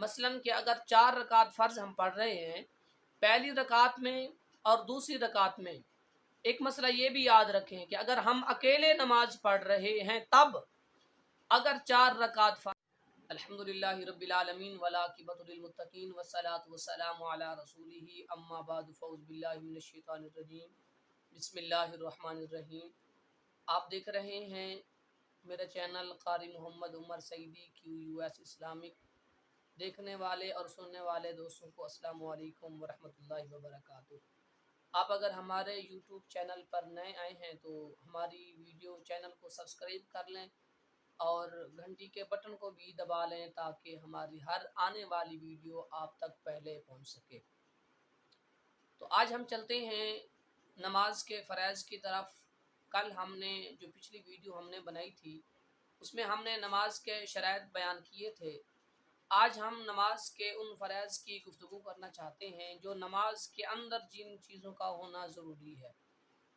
मसलन कि अगर 4 रकात फ़र्ज़ हम पढ़ रहे हैं, पहली रकात में और दूसरी रकात में एक मसला ये भी याद रखें कि अगर हम अकेले नमाज पढ़ रहे हैं तब अगर 4 रकात अल्हम्दुलिल्लाहि रब्बिल आलमीन वला आक़िबतु लिल मुत्तक़ीन वस्सलातु वस्सलामु अला रसूलिही अम्मा बाद फ़ऊज़ु बिल्लाहि मिनश शैतानिर रजीम बिस्मिल्लाहिर रहमानिर रहीम। आप देख रहे हैं मेरा channel Qari Mohammad Umar Saeedi QUS Islamic. देखने वाले और सुनने वाले दोस्तों को अस्सलाम वालेकुम व रहमतुल्लाहि व बरकातुहू। आप अगर हमारे YouTube चैनल पर नए आए हैं तो हमारी वीडियो चैनल को सब्सक्राइब कर लें और घंटी के बटन को भी दबा लें ताकि हमारी हर आने वाली वीडियो आप तक पहले पहुंच सके। तो आज हम चलते हैं नमाज के फ़राइज़ की तरफ। कल हमने जो पिछली वीडियो हमने बनाई थी उसमें हमने नमाज के शराइत बयान किए थे। आज हम नमाज के उन फ़राइज़ की गुफ्तगू करना चाहते हैं जो नमाज के अंदर जिन चीज़ों का होना ज़रूरी है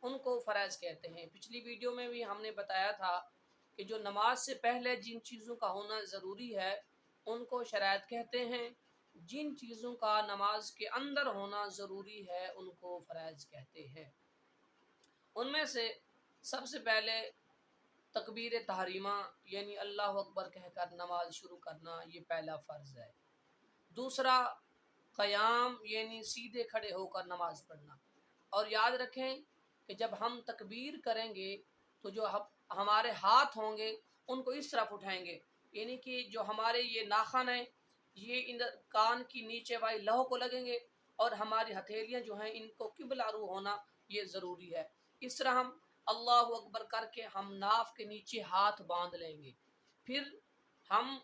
उनको फ़राइज़ कहते हैं। पिछली वीडियो में भी हमने बताया था कि जो नमाज से पहले जिन चीज़ों का होना ज़रूरी है उनको शराइत कहते हैं, जिन चीज़ों का नमाज के अंदर होना ज़रूरी है उनको फ़राइज़ कहते हैं। उनमें से सबसे पहले तकबीर तहरीमा यानी अल्लाहु अकबर कहकर नमाज शुरू करना, ये पहला फ़र्ज़ है। दूसरा क़याम यानी सीधे खड़े होकर नमाज पढ़ना। और याद रखें कि जब हम तकबीर करेंगे तो जो हमारे हाथ होंगे उनको इस तरफ उठाएंगे, यानी कि जो हमारे ये नाखन हैं ये इन कान की नीचे वाली लौ को लगेंगे और हमारी हथेलियां जो हैं इनको किबला रू होना ये ज़रूरी है। इस तरह हम अल्लाहु अकबर करके हम नाफ के नीचे हाथ बांध लेंगे। फिर हम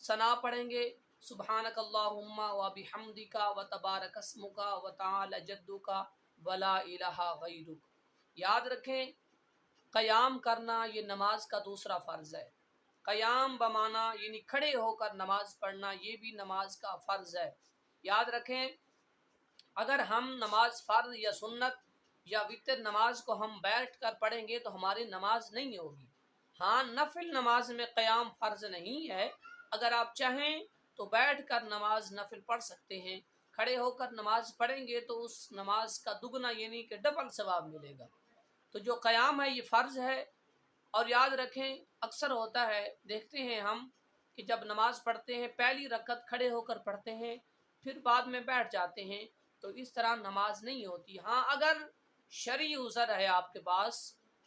सना पढ़ेंगे, सुबहानक अल्लाहुम्मा व बिहम्दिका व तबारक अस्मुका व तआला जद्दुका वला इलाहा गैरुक। याद रखें क़याम करना ये नमाज का दूसरा फ़र्ज़ है। क़याम बमाना यानी खड़े होकर नमाज पढ़ना, ये भी नमाज का फ़र्ज़ है। याद रखें अगर हम नमाज फ़र्ज़ या सुन्नत या वितर नमाज को हम बैठ कर पढ़ेंगे तो हमारी नमाज नहीं होगी। हाँ, नफिल नमाज में क़याम फ़र्ज़ नहीं है। अगर आप चाहें तो बैठ कर नमाज नफिल पढ़ सकते हैं। खड़े होकर नमाज पढ़ेंगे तो उस नमाज का दुगना यानी कि डबल सवाब मिलेगा। तो जो क़याम है ये फ़र्ज़ है। और याद रखें अक्सर होता है, देखते हैं हम कि जब नमाज पढ़ते हैं पहली रकत खड़े होकर पढ़ते हैं फिर बाद में बैठ जाते हैं, तो इस तरह नमाज नहीं होती। हाँ, अगर शरई उज़र है आपके पास,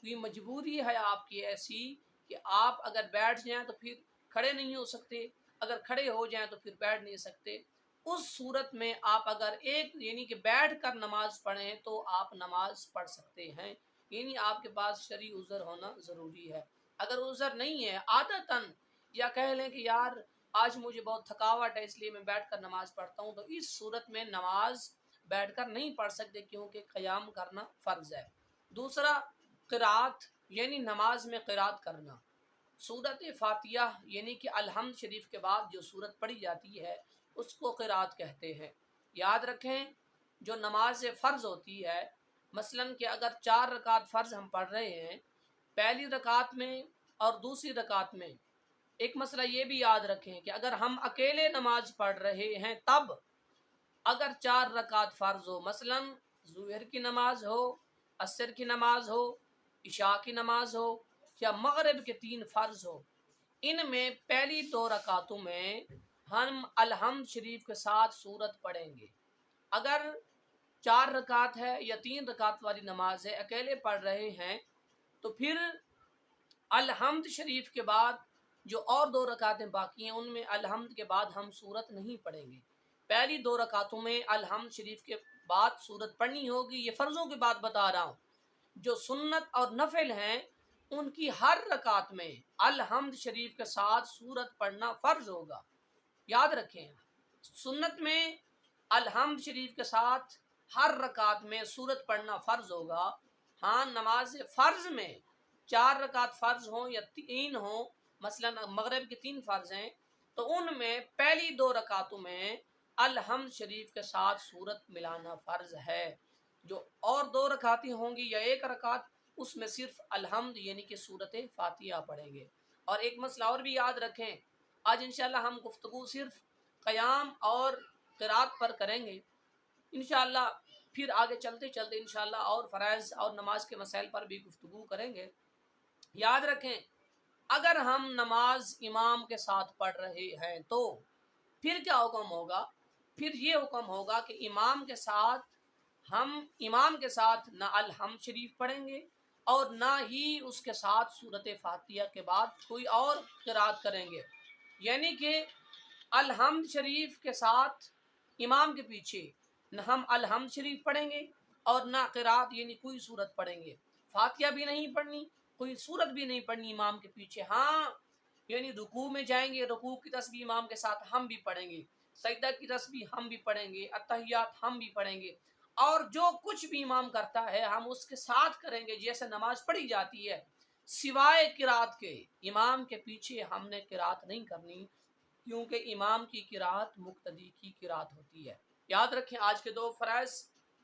ये मजबूरी है आपकी ऐसी कि आप अगर बैठ जाएं तो फिर खड़े नहीं हो सकते, अगर खड़े हो जाएं तो फिर बैठ नहीं सकते। उस सूरत में आप अगर एक यानी कि बैठ कर नमाज पढ़ें तो आप नमाज पढ़ सकते हैं, यानी आपके पास शरई उज़र होना ज़रूरी है। अगर उज़र नहीं है आदतन, या कह लें कि यार आज मुझे बहुत थकावट है इसलिए मैं बैठकर नमाज पढ़ता हूँ, तो इस सूरत में नमाज बैठकर नहीं पढ़ सकते क्योंकि क़याम करना फ़र्ज़ है। दूसरा क़िराअत यानी नमाज में क़िराअत करना। सूरत फ़ातिहा यानी कि अलहम्द शरीफ के बाद जो सूरत पढ़ी जाती है उसको क़िराअत कहते हैं। याद रखें जो नमाज फ़र्ज़ होती है, मसलन कि अगर 4 रकात फ़र्ज़ हम पढ़ रहे हैं, पहली रकात में और दूसरी रकात में एक मसला ये भी याद रखें कि अगर हम अकेले नमाज पढ़ रहे हैं तब अगर 4 रकात फ़र्ज़ हो, मसलन ज़ुहर की नमाज हो, असर की नमाज हो, इशा की नमाज हो या मगरिब के 3 फ़र्ज़ हो, इनमें पहली 2 रकातों में हम अलहम्द शरीफ के साथ सूरत पढ़ेंगे। अगर 4 रकात है या 3 रकात वाली नमाज है, अकेले पढ़ रहे हैं, तो फिर अलहम्द शरीफ के बाद जो और 2 रकातें बाकी हैं उनमें अलहम्द के बाद हम सूरत नहीं पढ़ेंगे। पहली 2 रकातों में अलहम्द शरीफ के बाद सूरत पढ़नी होगी। ये फ़र्ज़ों की बात बता रहा हूँ। जो सुन्नत और नफिल हैं उनकी हर रकात में अलहम्द शरीफ के साथ सूरत पढ़ना फ़र्ज़ होगा। याद रखें सुन्नत में अलहम्द शरीफ के साथ हर रकात में सूरत पढ़ना फ़र्ज़ होगा। हाँ, नमाज फ़र्ज़ में 4 रकात फ़र्ज़ हों या 3 हों, मसलन मगरिब के 3 फ़र्ज़ हैं, तो उनमें पहली 2 रकातों में अलहम्द शरीफ के साथ सूरत मिलाना फ़र्ज़ है। जो और 2 रकातें होंगी या 1 रकात, उसमें सिर्फ अलहम्द यानी कि सूरत फ़ातिहा पढ़ेंगे। और एक मसला और भी याद रखें, आज इंशाअल्लाह हम गुफ्तगू सिर्फ قیام اور قرات پر کریں گے انشاءاللہ، پھر آگے چلتے چلتے انشاءاللہ اور فرائض اور نماز کے مسائل پر بھی گفتگو کریں گے۔ یاد رکھیں اگر ہم نماز امام کے ساتھ پڑھ رہے ہیں تو پھر کیا حکم ہوگا؟ پھر یہ حکم ہوگا کہ امام کے ساتھ نہ الحمد شریف پڑھیں گے اور نہ ہی اس کے ساتھ سورت فاتحہ کے بعد کوئی اور قرات کریں گے، یعنی کہ الحمد شریف کے ساتھ امام کے پیچھے نہ ہم الحمد شریف پڑھیں گے اور نہ قرات یعنی کوئی سورت پڑھیں گے، فاتحہ بھی نہیں پڑھنی، کوئی سورت بھی نہیں پڑھنی امام کے پیچھے۔ ہاں یعنی رکوع میں جائیں گے، رکوع کی تسبیح امام کے ساتھ ہم بھی پڑھیں گے، سجدہ کی تسبیح ہم بھی پڑھیں گے، اتحیات ہم بھی پڑھیں گے، اور جو کچھ بھی امام کرتا ہے ہم اس کے ساتھ کریں گے جیسے نماز پڑھی جاتی ہے، سوائے قرات کے۔ امام کے پیچھے ہم نے قرات نہیں کرنی کیونکہ امام کی قرات مقتدی کی قرات ہوتی ہے۔ یاد رکھیں آج کے دو فرائض،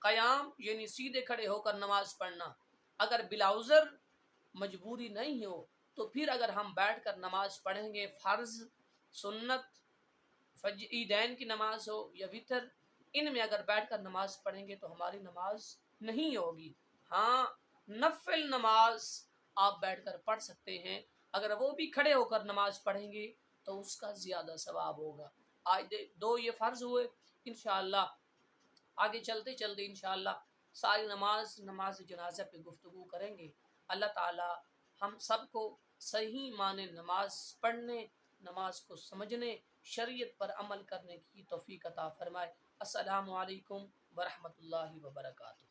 قیام یعنی سیدھے کھڑے ہو کر نماز پڑھنا، اگر بلا عذر مجبوری نہیں ہو تو پھر اگر ہم بیٹھ کر نماز پڑھیں گے، فرض، سنت، عیدین کی نماز ہو یا وتر، ان میں اگر بیٹھ کر نماز پڑھیں گے تو ہماری نماز نہیں ہوگی۔ ہاں نفل نماز آپ بیٹھ کر پڑھ سکتے ہیں، اگر وہ بھی کھڑے ہو کر نماز پڑھیں گے تو اس کا زیادہ ثواب ہوگا۔ آج دو یہ فرض ہوئے، انشاءاللہ آگے چلتے چلتے انشاءاللہ ساری نماز جنازہ پہ گفتگو کریں گے۔ اللہ تعالی ہم سب کو صحیح معنی نماز پڑھنے، نماز کو سمجھنے، شریعت پر عمل کرنے کی توفیق عطا فرمائے۔ السلام علیکم ورحمۃ اللہ وبرکاتہ۔